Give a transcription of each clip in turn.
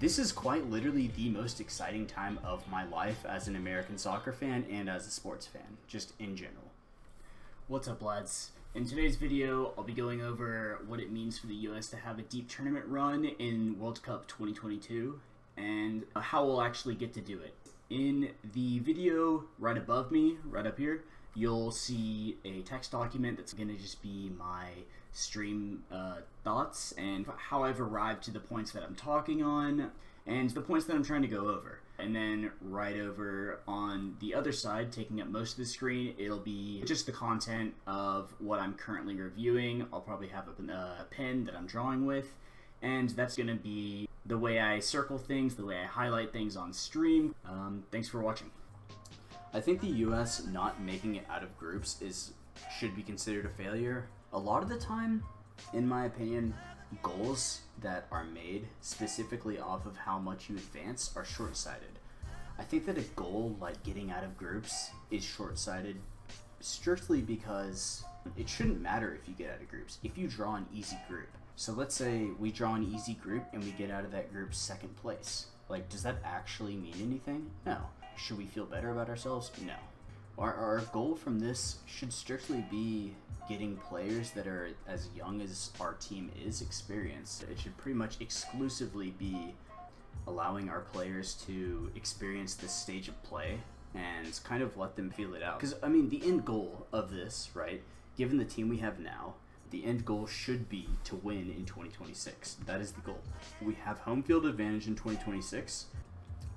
This is quite literally the most exciting time of my life as an American soccer fan and as a sports fan, just in general. What's up, lads? In today's video, I'll be going over what it means for the US to have a deep tournament run in World Cup 2022 and how we'll actually get to do it. In the video right above me, right up here, you'll see a text document that's going to just be my stream thoughts and how I've arrived to the points that I'm talking on and the points that I'm trying to go over. And then right over on the other side, taking up most of the screen, it'll be just the content of what I'm currently reviewing. I'll probably have a pen that I'm drawing with, and that's going to be the way I circle things, the way I highlight things on stream. Thanks for watching. I think the US not making it out of groups should be considered a failure. A lot of the time, in my opinion, goals that are made specifically off of how much you advance are short-sighted. I think that a goal like getting out of groups is short-sighted strictly because it shouldn't matter if you get out of groups. If you draw an easy group, so let's say we draw an easy group and we get out of that group second place. Like, does that actually mean anything? No. Should we feel better about ourselves? No. Our goal from this should strictly be getting players that are as young as our team is experienced. It should pretty much exclusively be allowing our players to experience this stage of play and kind of let them feel it out. Because, I mean, the end goal of this, right, given the team we have now, the end goal should be to win in 2026. That is the goal. We have home field advantage in 2026.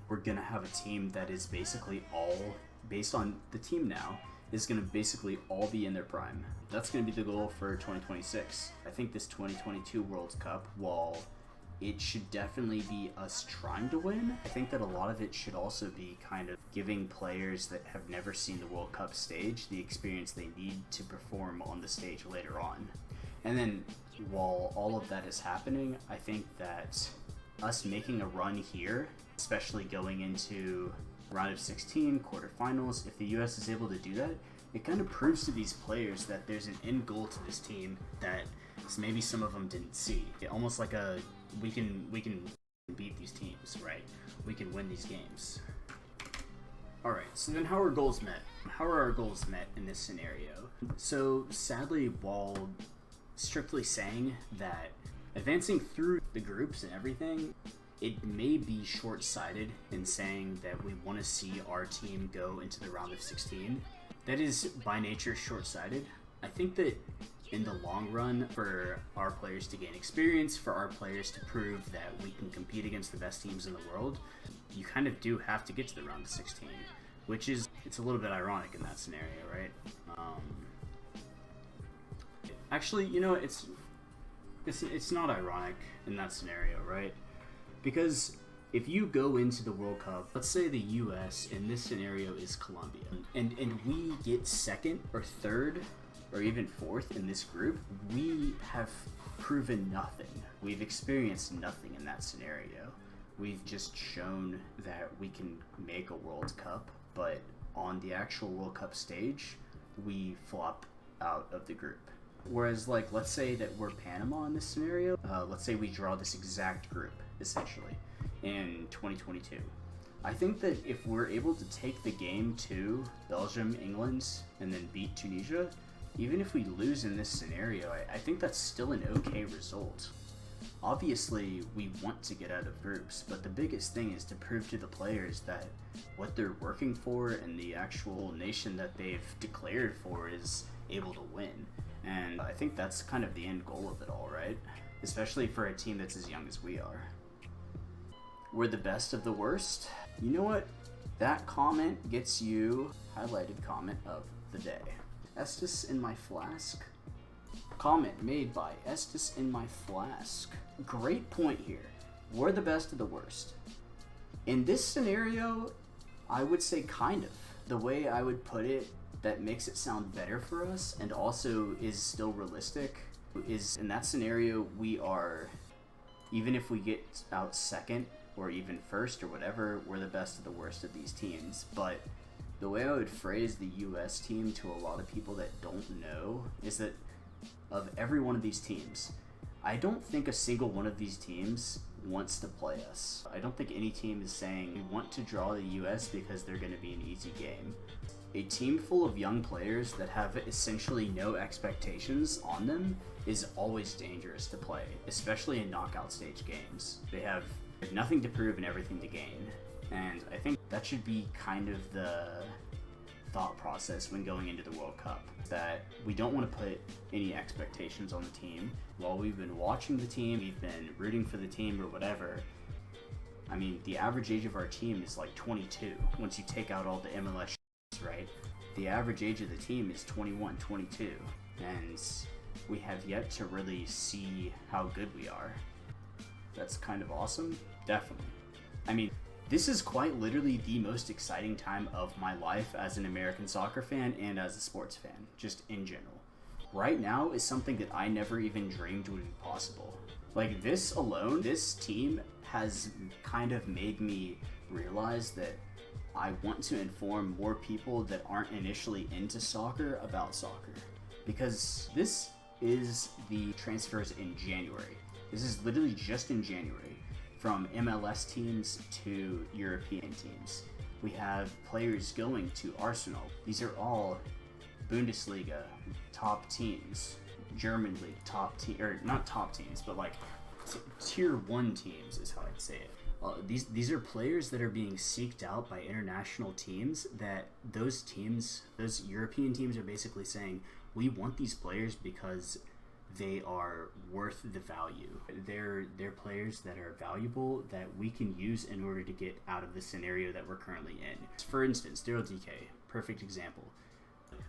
We're going to have a team that is basically all, based on the team now, is going to basically all be in their prime. That's going to be the goal for 2026. I think this 2022 World Cup, while it should definitely be us trying to win, I think that a lot of it should also be kind of giving players that have never seen the World Cup stage the experience they need to perform on the stage later on. And then while all of that is happening, I think that us making a run here, especially going into round of 16, quarterfinals, if the US is able to do that, it kind of proves to these players that there's an end goal to this team that maybe some of them didn't see. Almost like we can beat these teams, right? We can win these games. Alright, so then how are goals met? How are our goals met in this scenario? So sadly, while strictly saying that advancing through the groups and everything, it may be short-sighted in saying that we want to see our team go into the round of 16. That is by nature short-sighted. I think that in the long run, for our players to gain experience, for our players to prove that we can compete against the best teams in the world, you kind of do have to get to the round of 16, which is, it's a little bit ironic in that scenario, right? Actually, you know, it's not ironic in that scenario, right? Because if you go into the World Cup, let's say the US in this scenario is Colombia, and we get second or third or even fourth in this group, we have proven nothing. We've experienced nothing in that scenario. We've just shown that we can make a World Cup, but on the actual World Cup stage, we flop out of the group. Whereas, like, let's say that we're Panama in this scenario. Let's say we draw this exact group, essentially, in 2022. I think that if we're able to take the game to Belgium, England, and then beat Tunisia, even if we lose in this scenario, I think that's still an okay result. Obviously, we want to get out of groups, but the biggest thing is to prove to the players that what they're working for and the actual nation that they've declared for is able to win. And I think that's kind of the end goal of it all, right? Especially for a team that's as young as we are. We're the best of the worst. You know what? That comment gets you highlighted comment of the day. Estus in my flask. Comment made by Estus in my flask. Great point here. We're the best of the worst. In this scenario, I would say kind of. The way I would put it that makes it sound better for us and also is still realistic is in that scenario we are, even if we get out second or even first or whatever, we're the best of the worst of these teams. But the way I would phrase the US team to a lot of people that don't know is that of every one of these teams, I don't think a single one of these teams wants to play us. I don't think any team is saying we want to draw the US because they're going to be an easy game. A team full of young players that have essentially no expectations on them is always dangerous to play, especially in knockout stage games. They have nothing to prove and everything to gain. And I think that should be kind of the thought process when going into the World Cup, that we don't want to put any expectations on the team. While we've been watching the team, we've been rooting for the team or whatever, I mean, the average age of our team is like 22 once you take out all the MLS, right? The average age of the team is 21, 22, and we have yet to really see how good we are. That's kind of awesome, definitely. I mean, this is quite literally the most exciting time of my life as an American soccer fan and as a sports fan, just in general. Right now is something that I never even dreamed would be possible. Like, this alone, this team has kind of made me realize that I want to inform more people that aren't initially into soccer about soccer. Because this is the transfers in January. This is literally just in January. From MLS teams to European teams. We have players going to Arsenal. These are all Bundesliga top teams, German league top team, or not top teams, but like tier 1 teams is how I'd say it. These are players that are being seeked out by international teams, that those teams, those European teams, are basically saying, we want these players because they are worth the value. They're players that are valuable, that we can use in order to get out of the scenario that we're currently in. For instance, Daryl DK, perfect example.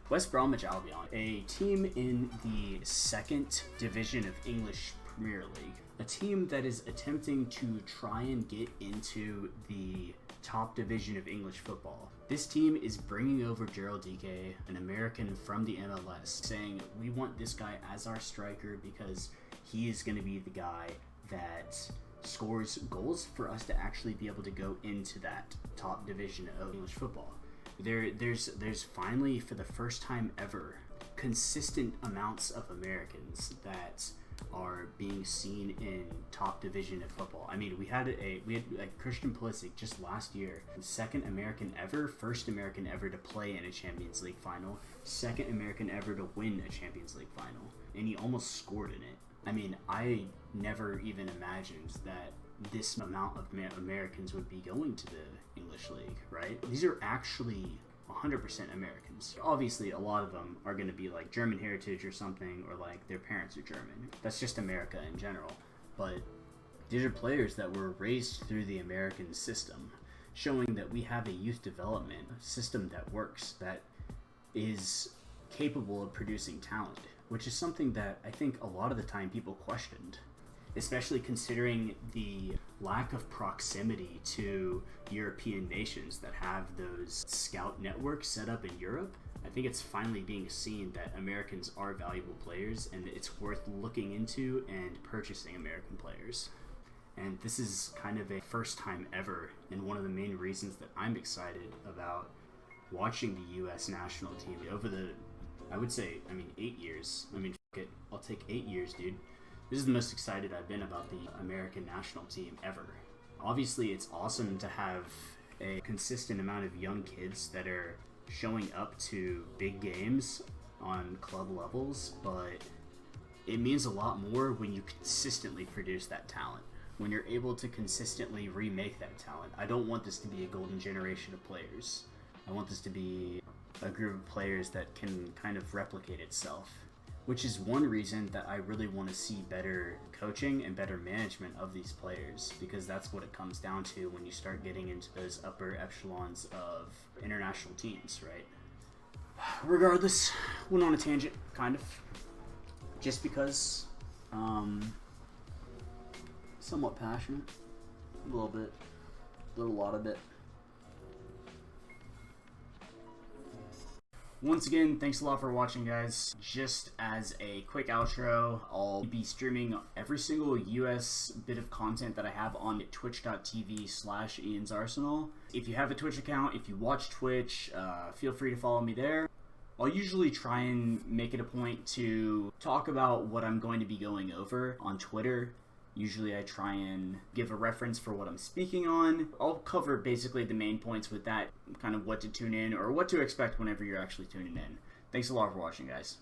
West Bromwich Albion, a team in the 2nd division of English Premier League, a team that is attempting to try and get into the top division of English football. This team is bringing over Gerald Dike, an American from the MLS, saying we want this guy as our striker because he is going to be the guy that scores goals for us to actually be able to go into that top division of English football. There's finally, for the first time ever, consistent amounts of Americans that are being seen in top division of football. I mean, we had Christian Pulisic just last year, second American ever, first American ever to play in a Champions League final, second American ever to win a Champions League final, and he almost scored in it. I mean, I never even imagined that this amount of Americans would be going to the English League, right? These are actually 100% Americans. Obviously, a lot of them are going to be like German heritage or something, or like their parents are German. That's just America in general. But these are players that were raised through the American system, showing that we have a youth development system that works, that is capable of producing talent, which is something that I think a lot of the time people questioned, especially considering the lack of proximity to European nations that have those scout networks set up in Europe. I think it's finally being seen that Americans are valuable players and it's worth looking into and purchasing American players. And this is kind of a first time ever, and one of the main reasons that I'm excited about watching the U.S. national team over the, I would say, 8 years. I mean, fuck it, I'll take 8 years, dude. This is the most excited I've been about the American national team ever. Obviously, it's awesome to have a consistent amount of young kids that are showing up to big games on club levels, but it means a lot more when you consistently produce that talent, when you're able to consistently remake that talent. I don't want this to be a golden generation of players. I want this to be a group of players that can kind of replicate itself, which is one reason that I really want to see better coaching and better management of these players, because that's what it comes down to when you start getting into those upper echelons of international teams, right? Regardless, went on a tangent, kind of, just because somewhat passionate, a little bit, a lot of it. Once again, thanks a lot for watching, guys. Just as a quick outro, I'll be streaming every single US bit of content that I have on twitch.tv/IansArsenal. If you have a Twitch account, if you watch Twitch, feel free to follow me there. I'll usually try and make it a point to talk about what I'm going to be going over on Twitter Usually I try and give a reference for what I'm speaking on. I'll cover basically the main points with that, kind of what to tune in or what to expect whenever you're actually tuning in. Thanks a lot for watching, guys.